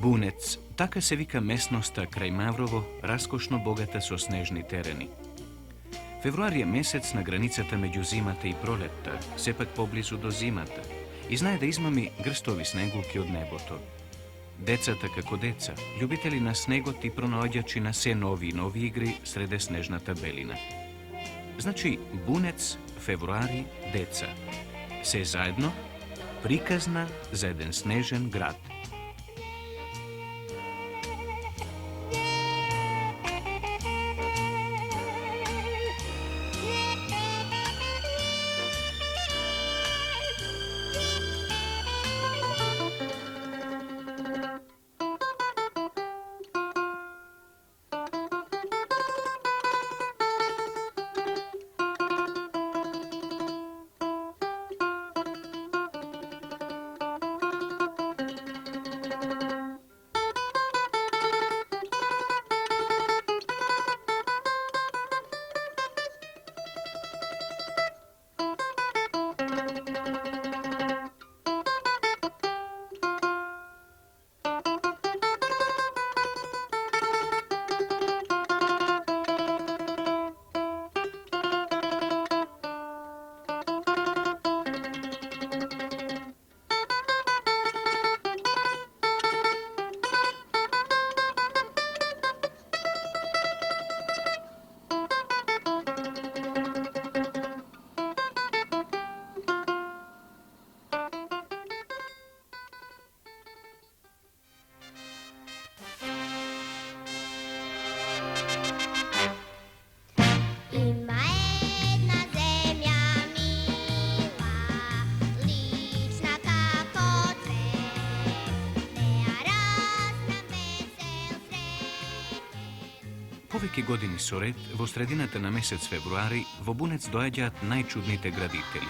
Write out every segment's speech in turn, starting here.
Bunec, така се вика местноста крај Маврово, раскошно богата со снежни терени. Февруари е месец на границата меѓу зимата и пролетта, сепак поблизу до зимата, и знае да измами грстови снегулки од небото. Децата како деца, љубители на снегот и пронаоѓачи на се нови и нови игри среде снежната белина. Значи, Бунец, февруари, деца. Се заедно, приказна за еден снежен град. Повеќе години со ред, во средината на месец февруари, во Бунец доаѓаат најчудните градители.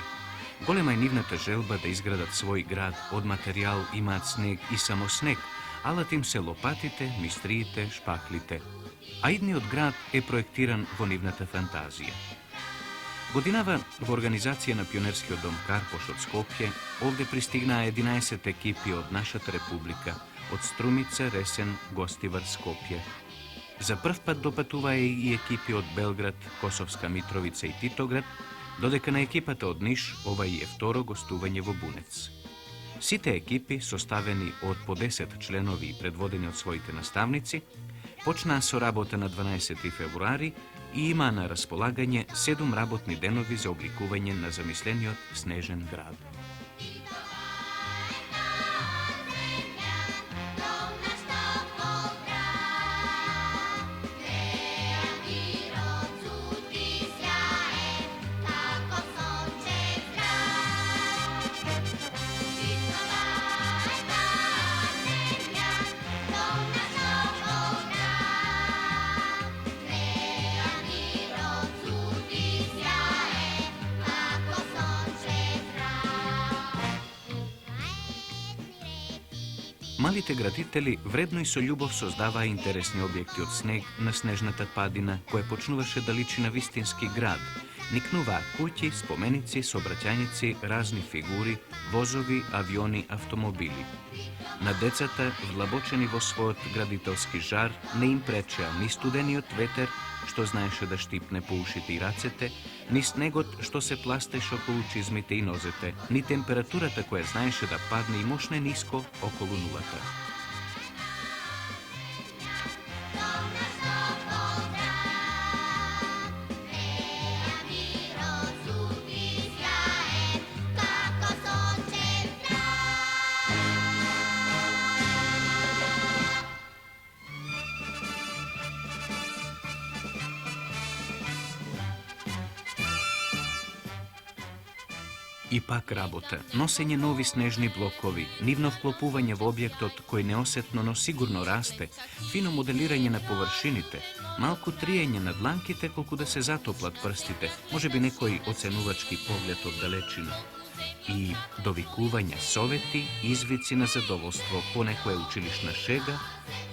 Голема е нивната желба да изградат свој град, од материјал имаат снег и само снег, алат им се лопатите, мистриите, шпаклите. А идниот град е проектиран во нивната фантазија. Годинава во организација на пионерскиот дом Карпош од Скопје, овде пристигнаа 11 екипи од нашата република, од Струмица, Ресен, Гостивар, Скопје. За прв пат допатуваа и екипи од Белград, Косовска Митровица и Титоград, додека на екипата од Ниш ова и е второ гостување во Бунец. Сите екипи, составени од по 10 членови и предводени од своите наставници, почнаа со работа на 12 февруари и имаа на располагање 7 работни денови за обликување на замислениот снежен град. Малите градители вредно и со љубов создаваа интересни објекти од снег на снежната падина, која почнуваше да личи на вистински град. Никнуваа куќи, споменици, сообраќајници, разни фигури, возови, авиони, автомобили. На децата, вдлабочени во својот градителски жар, не им пречеа ни студениот ветер, што знаеше да штипне по ушите и рацете, ни снегот што се пластеше околу чизмите и нозете, ни температурата која знаеше да падне и мошне ниско околу нулата. И пак работа, носење нови снежни блокови, нивно вклопување во објектот кој неосетно, но сигурно расте, фино моделирање на површините, малку триење на дланките колку да се затоплат прстите, можеби некој оценувачки поглед од далечина. И довикување совети, извици на задоволство, по некоја училишна шега,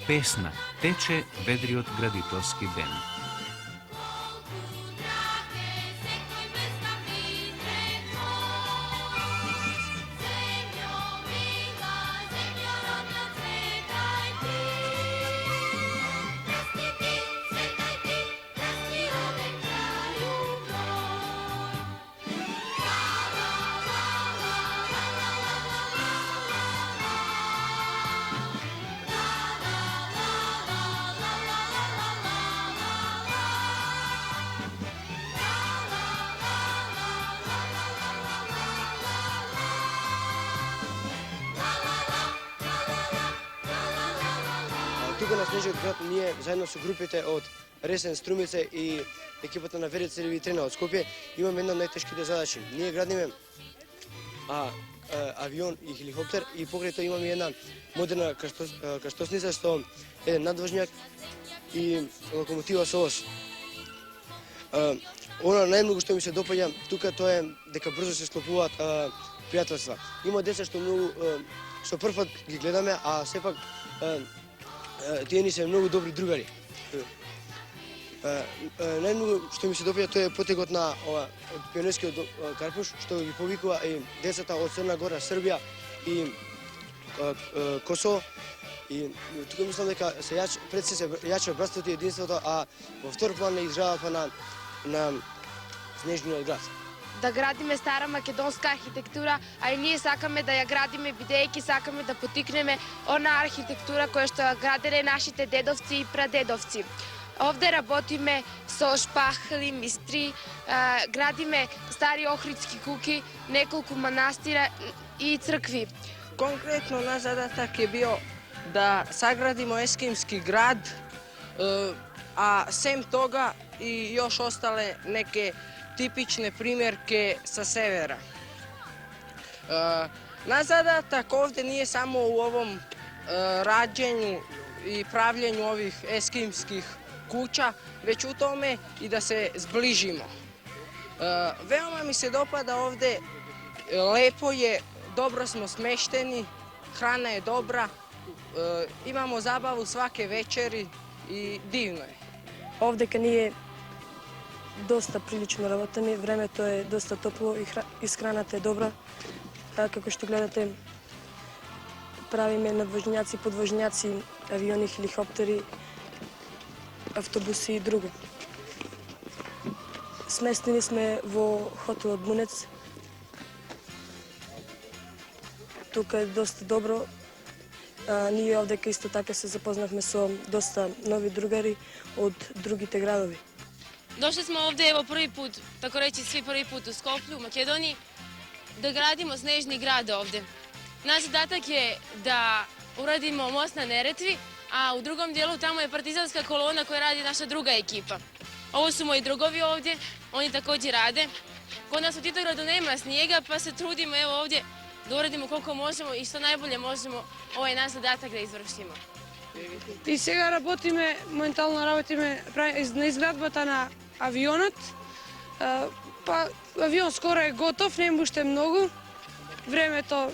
песна, тече ведриот градителски ден. Земљо мила, земљо родна, цветај тука на Снежниот град ние заедно со групите од Ресен, Струмице и екипата на ВДЦ Трена од Скопје имаме една од најтешките задачи. Ние градиме авион и хеликоптер и покрај тоа имаме една модерна крстосница со еден надвожњак и локомотива со ос. Она најмногу што ми се допаѓа тука тоа е дека брзо се склопуваат пријателства. Има деца што многу што прв пат ги гледаме, а сепак тие ни се многу добри другари. Најмногу што ми се допаѓа тоа е потегот на пионерскиот карпуш што ги повикува и децата од Црна Гора, Србија и Косово. И тука мислам дека пред се јача братството и единството, а во втор план е изградата на Снежниот град. Да градиме стара македонска архитектура, а и ние сакаме да ја градиме бидејќи сакаме да потикнеме она архитектура која што ја граделе нашите дедовци и прадедовци. Овде работиме со шпахли, мистри, градиме стари охридски куки, неколку манастира и цркви. Конкретно наш задатак е био да саградимо ескимски град, а сем тога и још остале неке типичне примерке со севера. Наш задатак овде nije само u ovom rađenju i pravljenju ovih eskimskih kuća, već u tome i da se zbližimo. Veoma mi se dopada ovde, lepo je, dobro smo smešteni, hrana je dobra, imamo zabavu svake večeri i divno je. Овде кај ние доста прилично работиме, времето е доста топло и храната е добра. Како што гледате, правиме надвожњаци, подвожњаци, авиони, хеликоптери, автобуси и друго. Сместени сме во хотелот Бунец. Тука е доста добро. Ние овдека исто така се запознавме со доста нови другари од другите градови. Došli smo ovde evo prvi put, tako reći svi prvi put u Skoplju, u Makedoniji, da gradimo Snežni grad ovde. Naš zadatak je da uradimo most na Neretvi, a u drugom dijelu tamo je partizanska kolona koja radi naša druga ekipa. Ovo su moji drugovi ovdje, oni također rade. Kod nas u Titogradu nema snijega, pa se trudimo evo ovdje da uradimo koliko možemo i što najbolje možemo ovaj naš zadatak da izvršimo. И сега моментално работиме на изградбата на авионот. Па авион скоро е готов, нема уште многу. Времето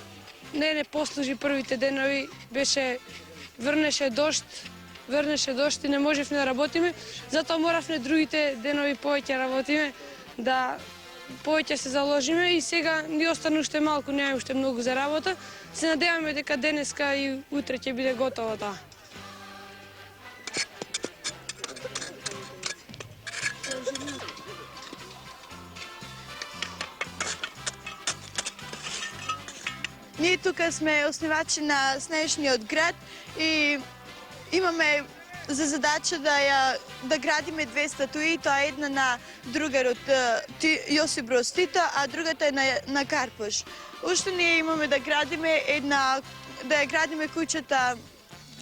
не послужи првите денови, врнеше дожд и не можевме да работиме, затоа моравме другите денови повеќе работиме, да повеќе се заложиме и сега ни остана уште малку, нема уште многу за работа. Се надеваме дека денеска и утре ќе биде готово тоа. Ние тука сме основачи на Снежниот град и имаме за задача да градиме две статуи, тоа е една на другарот Јосип Броз Тито, а другата е на Карпуш. Уште ние имаме да ја градиме куќата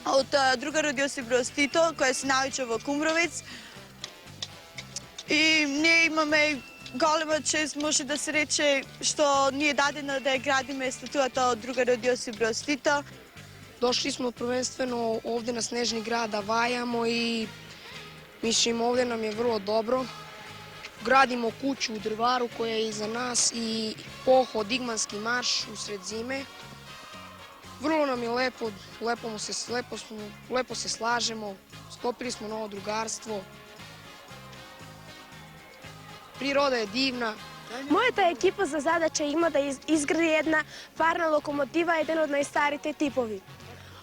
од другарот Јосип Броз Тито, која се наоѓа во Кумровец. И ние имаме голема чест, може да се рече, што ни е дадено да ја градиме статуата од другарот Јосип Броз Тито. Došli smo prvenstveno ovde na Snežni grad da vajamo i mislim ovde nam je vrlo dobro. Gradimo kuću u drvaru koja je iza nas i pohod Igmanski marš usred zime. Vrlo nam je lepo, lepo se slažemo, sklopili smo novo drugarstvo. Природа е дивна. Мојата екипа за задача има да изгради една парна локомотива, еден од најстарите типови.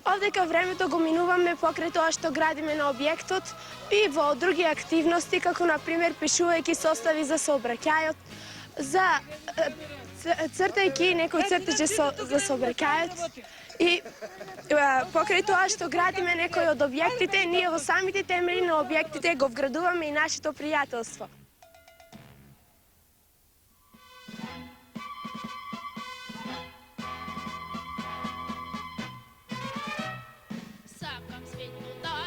Овдека времето го минуваме покрај тоа што градиме на објектот и во други активности, како например пишувајќи состави за сообраќајот, за цртајќи некои цртеџи за сообраќајот и покрај тоа што градиме некои од објектите, ние во самите темели на објектите го вградуваме и нашето пријателство. Sakam svetlu da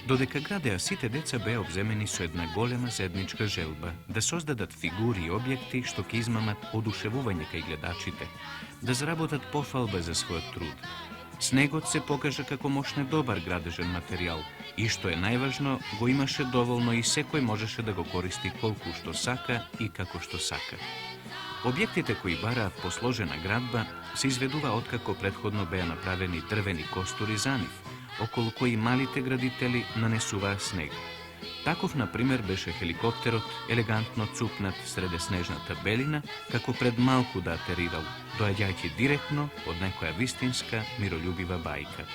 Додека градеа сите деца беа обземени со една голема заедничка желба да создадат фигури и објекти што ќе измамат одушевување кај гледачите, да заработат пофалба за својот труд. Снегот се покажа како мощне добар градежен материјал и што е најважно, го имаше доволно и секој можеше да го користи колку што сака и како што сака. Објектите кои бараат посложена градба се изведува откако претходно беа направени дрвени костури за нив, околу кои малите градители нанесуваа снег. Таков, например, беше хеликоптерот, елегантно цупнат среде снежната белина, како пред малку да атерирал, доаѓајќи директно од некоја вистинска миролюбива бајка.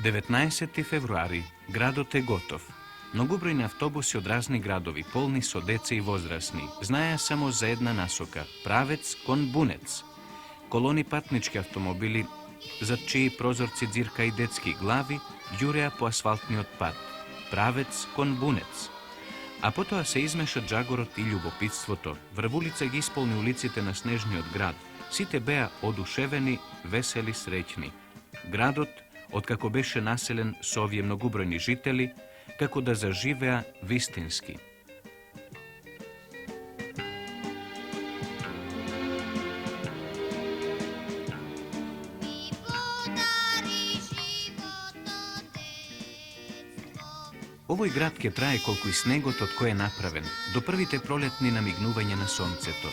Деветнаесети февруари, градот е готов. Многобројни автобуси од разни градови, полни со деца и возрасни, знаеа само за една насока – правец кон Бунец. Колони патнички автомобили, зад чии прозорци дзирка и детски глави, јуреа по асфалтниот пат – правец кон Бунец. А потоа се измеша джагорот и љубопитството. Врвулица ги исполни улиците на снежниот град. Сите беа одушевени, весели, среќни. Градот, откако беше населен со овие многобројни жители, како да заживеа вистински. Овој град ќе трае колку и снегот од кој е направен, до првите пролетни намигнувања на сонцето.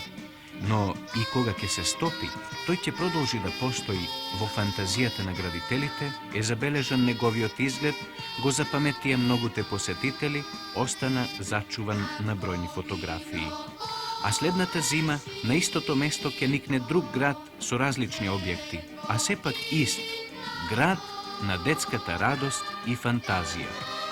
Но и кога ќе се стопи, тој ќе продолжи да постои во фантазијата на градителите, е забележан неговиот изглед, го запаметија многуте посетители, остана зачуван на бројни фотографии. А следната зима на истото место ќе никне друг град со различни објекти, а сепак ист, град на детската радост и фантазија.